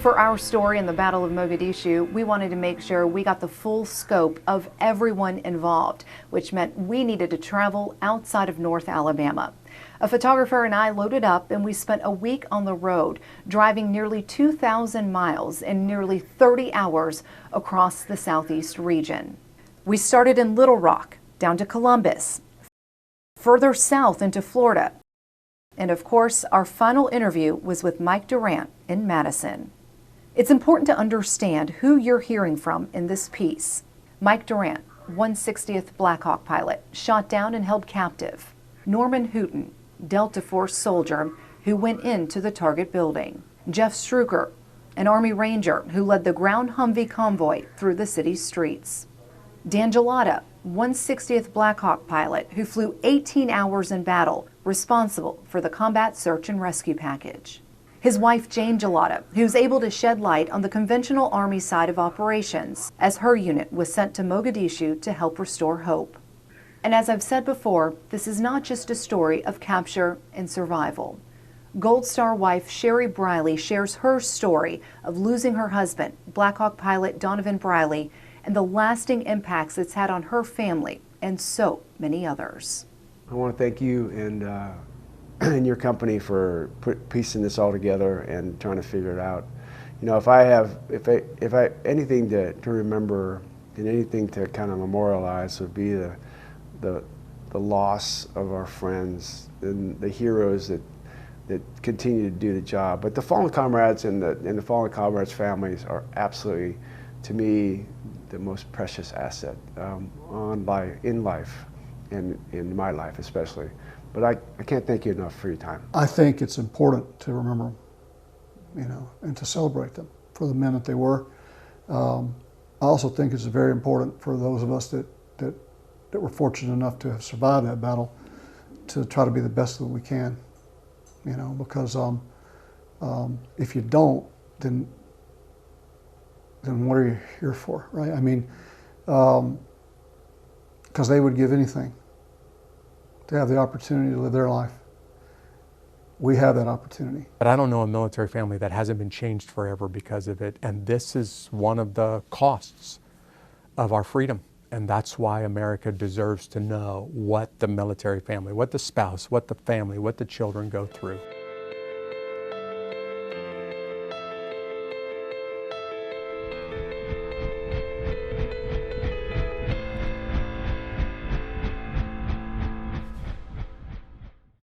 For our story in the Battle of Mogadishu, we wanted to make sure we got the full scope of everyone involved, which meant we needed to travel outside of North Alabama. A photographer and I loaded up and we spent a week on the road, driving nearly 2,000 miles in nearly 30 hours across the southeast region. We started in Little Rock, down to Columbus, further south into Florida, and of course, our final interview was with Mike Durant in Madison. It's important to understand who you're hearing from in this piece. Mike Durant, 160th Black Hawk pilot, shot down and held captive. Norman Hooten, Delta Force soldier who went into the target building. Jeff Struker, an Army Ranger who led the ground Humvee convoy through the city's streets. Dan Gelada, 160th Black Hawk pilot who flew 18 hours in battle, responsible for the combat search and rescue package. His wife, Jane Gelada, who's able to shed light on the conventional Army side of operations, as her unit was sent to Mogadishu to help restore hope. And as I've said before, this is not just a story of capture and survival. Gold Star wife Sherry Briley shares her story of losing her husband, Black Hawk pilot Donovan Briley, and the lasting impacts it's had on her family and so many others. I want to thank you and your company for piecing this all together and trying to figure it out. You know, if I anything to remember and anything to kind of memorialize would be the loss of our friends and the heroes that continue to do the job. But the fallen comrades and the fallen comrades' families are absolutely, to me, the most precious asset in life, and in my life especially. But I can't thank you enough for your time. I think it's important to remember them, you know, and to celebrate them for the men that they were. I also think it's very important for those of us that were fortunate enough to have survived that battle to try to be the best that we can, you know, because if you don't, then what are you here for, right? I mean, because they would give anything to have the opportunity to live their life. We have that opportunity. But I don't know a military family that hasn't been changed forever because of it, and this is one of the costs of our freedom. And that's why America deserves to know what the military family, what the spouse, what the family, what the children go through.